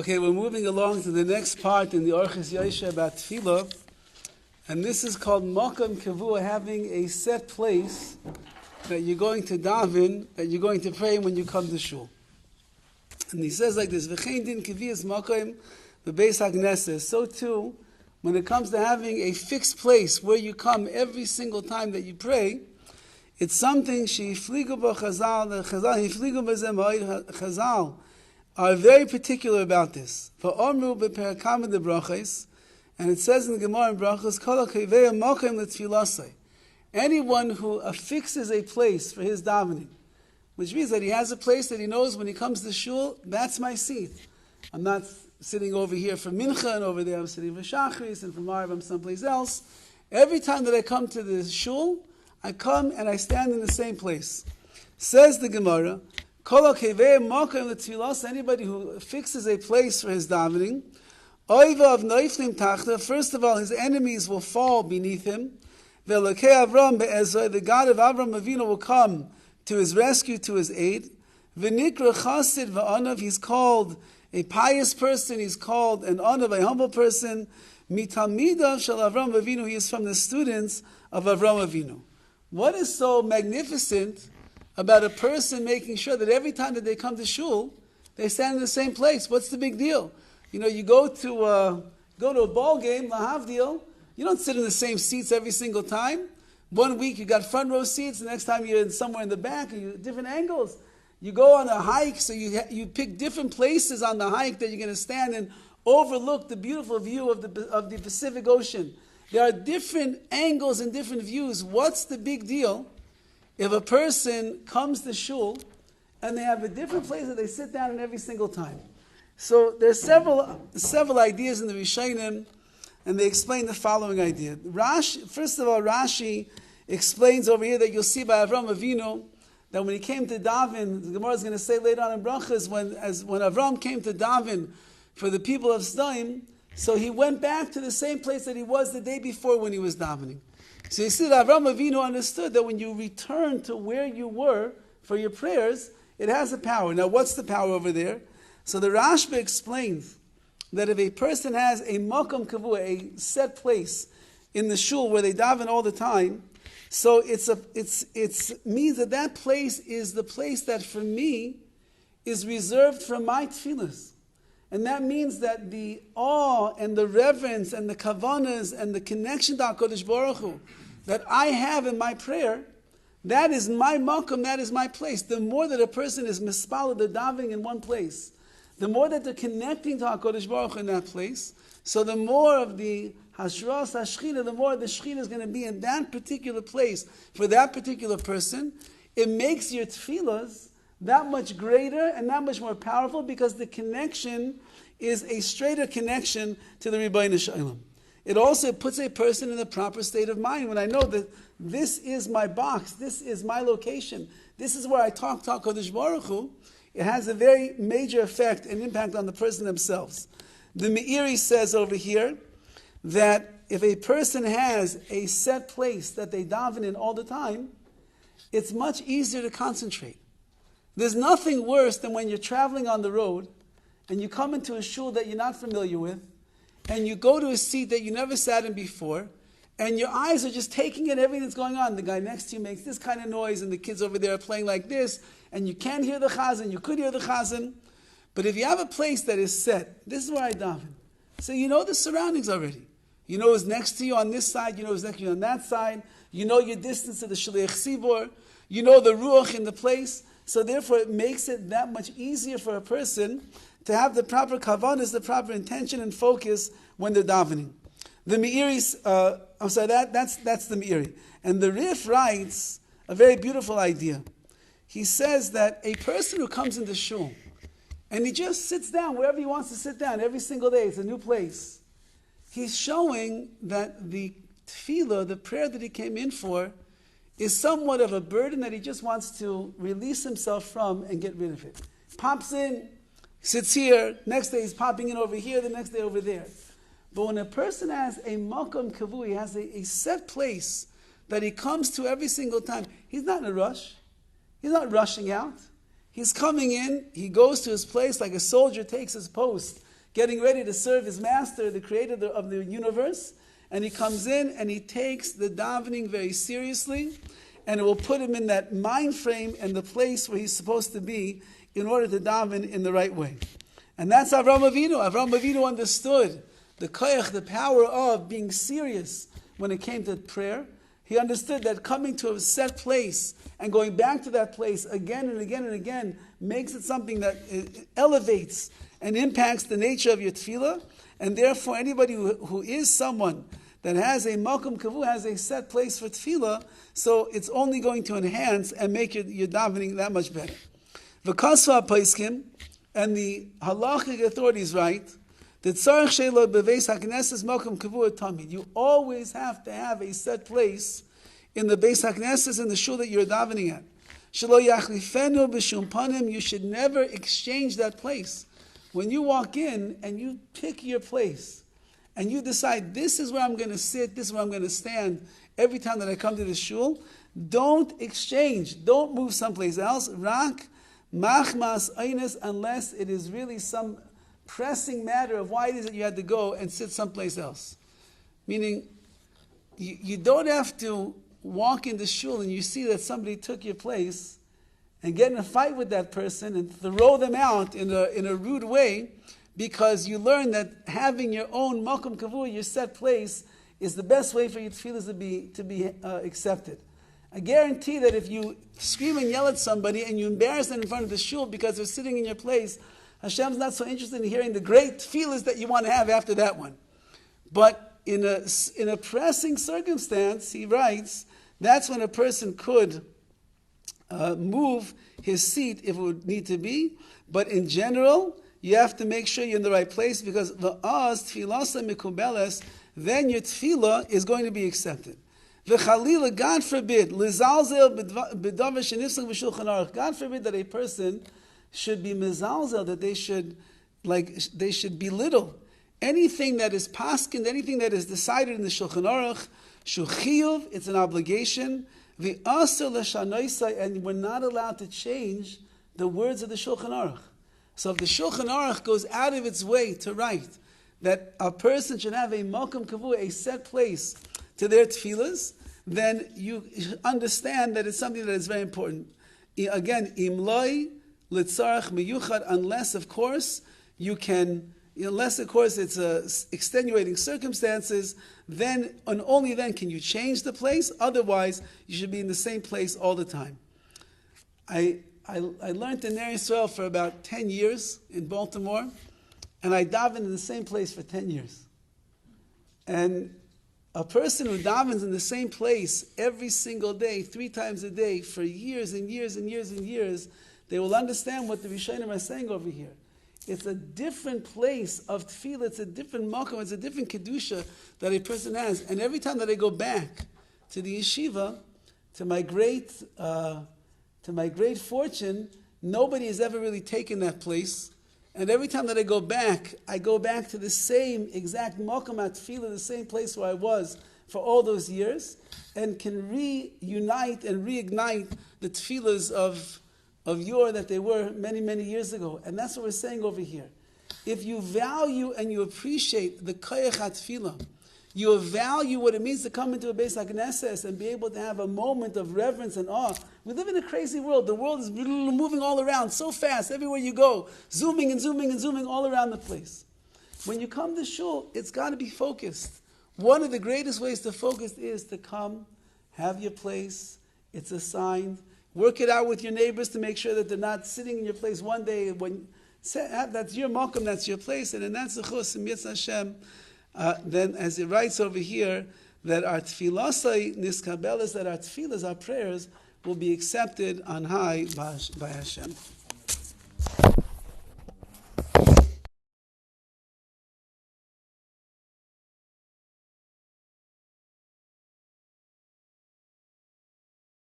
Okay, we're moving along to the next part in the Orchos Yosher about TEFILLAH, and this is called Makom Kavua, having a set place that you're going to daven, that you're going to pray when you come to Shul. And he says like this, V'chein din kaviyas makom v'beis hagneses. So too, when it comes to having a fixed place where you come every single time that you pray, it's something she'ifligu bo Chazal, the Chazal hifligu b'zeh ma'od Chazal are very particular about this. For Omru b'perakam de brachos, and it says in the Gemara in Brachos, Kol ha'kavei makom l'tfilasei. Anyone who affixes a place for his davening, which means that he has a place that he knows when he comes to Shul, that's my seat. I'm not sitting over here for Mincha, and over there I'm sitting for Shachris, and for Marv I'm someplace else. Every time that I come to the Shul, I come and I stand in the same place. Says the Gemara, anybody who fixes a place for his davening, first of all, his enemies will fall beneath him. The God of Avram Avinu will come to his rescue, to his aid. He's called a pious person, he's called an anav, a humble person. Mitalmidav shel Avram Avinu, he is from the students of Avram Avinu. What is so magnificent about a person making sure that every time that they come to Shul, they stand in the same place? What's the big deal? You know, you go to a ball game, lahavdil, you don't sit in the same seats every single time. One week you got front row seats, the next time you're somewhere in the back, and you different angles. You go on a hike, so you pick different places on the hike that you're going to stand and overlook the beautiful view of the Pacific Ocean. There are different angles and different views. What's the big deal if a person comes to Shul and they have a different place that they sit down in every single time? So there's several ideas in the Rishonim, and they explain the following idea. First of all, Rashi explains over here that you'll see by Avram Avinu that when he came to daven, the Gemara is going to say later on in Brachos, when Avram came to daven for the people of Sdom, so he went back to the same place that he was the day before when he was davening. So you see that Avram Avinu understood that when you return to where you were for your prayers, it has a power. Now what's the power over there? So the Rashba explains that if a person has a makom kavua, a set place in the shul where they daven all the time, so it means that place is the place that for me is reserved for my tefillahs. And that means that the awe and the reverence and the kavanas and the connection to HaKadosh Baruch Hu that I have in my prayer, that is my makom, that is my place. The more that a person is mispaled, they're davening in one place, the more that they're connecting to HaKadosh Baruch Hu in that place, so the more of the Hashras HaShechina, the more the Shechina is going to be in that particular place for that particular person. It makes your tefillahs that much greater and that much more powerful because the connection is a straighter connection to the Rabbi Shalom. It also puts a person in the proper state of mind. When I know that this is my box, this is my location, this is where I talk to HaKadosh Baruch Hu, it has a very major effect and impact on the person themselves. The Meiri says over here that if a person has a set place that they daven in all the time, it's much easier to concentrate. There's nothing worse than when you're traveling on the road and you come into a shul that you're not familiar with and you go to a seat that you never sat in before and your eyes are just taking in everything that's going on. The guy next to you makes this kind of noise and the kids over there are playing like this and you can't hear the chazan, you could hear the chazan. But if you have a place that is set, this is where I daven. So you know the surroundings already. You know who's next to you on this side, you know who's next to you on that side, you know your distance to the Shliach Tzibor, you know the ruach in the place. So therefore it makes it that much easier for a person to have the proper kavanas, the proper intention and focus when they're davening. The Meiri's, that's the Meiri. And the Rif writes a very beautiful idea. He says that a person who comes into shul and he just sits down wherever he wants to sit down every single day, it's a new place. He's showing that the tefillah, the prayer that he came in for, is somewhat of a burden that he just wants to release himself from and get rid of it. Pops in, sits here, next day he's popping in over here, the next day over there. But when a person has a makom kavu, he has a set place that he comes to every single time, he's not in a rush. He's not rushing out. He's coming in, he goes to his place like a soldier takes his post, getting ready to serve his master, the creator of the universe, and he comes in and he takes the davening very seriously, and it will put him in that mind frame and the place where he's supposed to be in order to daven in the right way. And that's Avraham Avinu. Avraham Avinu understood the koyach, the power of being serious when it came to prayer. He understood that coming to a set place and going back to that place again and again and again makes it something that elevates and impacts the nature of your tefillah. And therefore, anybody who is someone that has a makom kavu, has a set place for tefillah, so it's only going to enhance and make your davening that much better. V'kasva paiskim, and the halachic authorities write, that tzarich shelo beveis hakneses makom kavu tamid. You always have to have a set place in the beis hakneses, in the shul that you're davening at. Shelo yachlifenu b'shum panim. You should never exchange that place. When you walk in and you pick your place, and you decide, this is where I'm going to sit, this is where I'm going to stand every time that I come to the shul, don't exchange, don't move someplace else. Rak machmas eines, unless it is really some pressing matter of why it is that you had to go and sit someplace else. Meaning, you don't have to walk in the shul and you see that somebody took your place and get in a fight with that person and throw them out in a rude way, because you learn that having your own makom kavua, your set place, is the best way for your tefillahs to be accepted. I guarantee that if you scream and yell at somebody and you embarrass them in front of the shul because they're sitting in your place, Hashem's not so interested in hearing the great tefillahs that you want to have after that one. But in a pressing circumstance, he writes, that's when a person could move his seat if it would need to be. But in general, you have to make sure you're in the right place, because v'az tefillasa mikubeles, then your tefillah is going to be accepted. V'chalila, God forbid, lizalzel b'davar shenifsach b'shulchan aruch. God forbid that a person should be mizalzel, that they should belittle anything that is paskin, anything that is decided in the Shulchan Aruch. Shuchiyuv, it's an obligation. V'asur l'shanoisai, and we're not allowed to change the words of the Shulchan Aruch. So if the Shulchan Aruch goes out of its way to write that a person should have a makom kavua, a set place to their tefillahs, then you understand that it's something that is very important. Again, imloi litzarach miyuchad, unless of course it's extenuating circumstances, then and only then can you change the place. Otherwise, you should be in the same place all the time. I learned in Eretz Yisrael for about 10 years in Baltimore, and I davened in the same place for 10 years. And a person who davens in the same place every single day, 3 times a day, for years and years and years and years, they will understand what the Rishonim are saying over here. It's a different place of tefillah, it's a different makom, it's a different kedusha that a person has. And every time that I go back to the yeshiva, to my great fortune, nobody has ever really taken that place. And every time that I go back to the same exact makom at tefillah, the same place where I was for all those years, and can reunite and reignite the tefillahs of yore that they were many, many years ago. And that's what we're saying over here. If you value and you appreciate the koyach tefillah, you value what it means to come into a Beis HaKnesses and be able to have a moment of reverence and awe. We live in a crazy world. The world is moving all around so fast, everywhere you go, zooming and zooming and zooming all around the place. When you come to shul, it's got to be focused. One of the greatest ways to focus is to come, have your place, it's assigned, work it out with your neighbors to make sure that they're not sitting in your place one day. When that's your makom, that's your place, and in that zechus and Yetz Hashem, then as it writes over here, that our tefillasai niskabelas, that our tefillahs, our prayers, will be accepted on high by Hashem.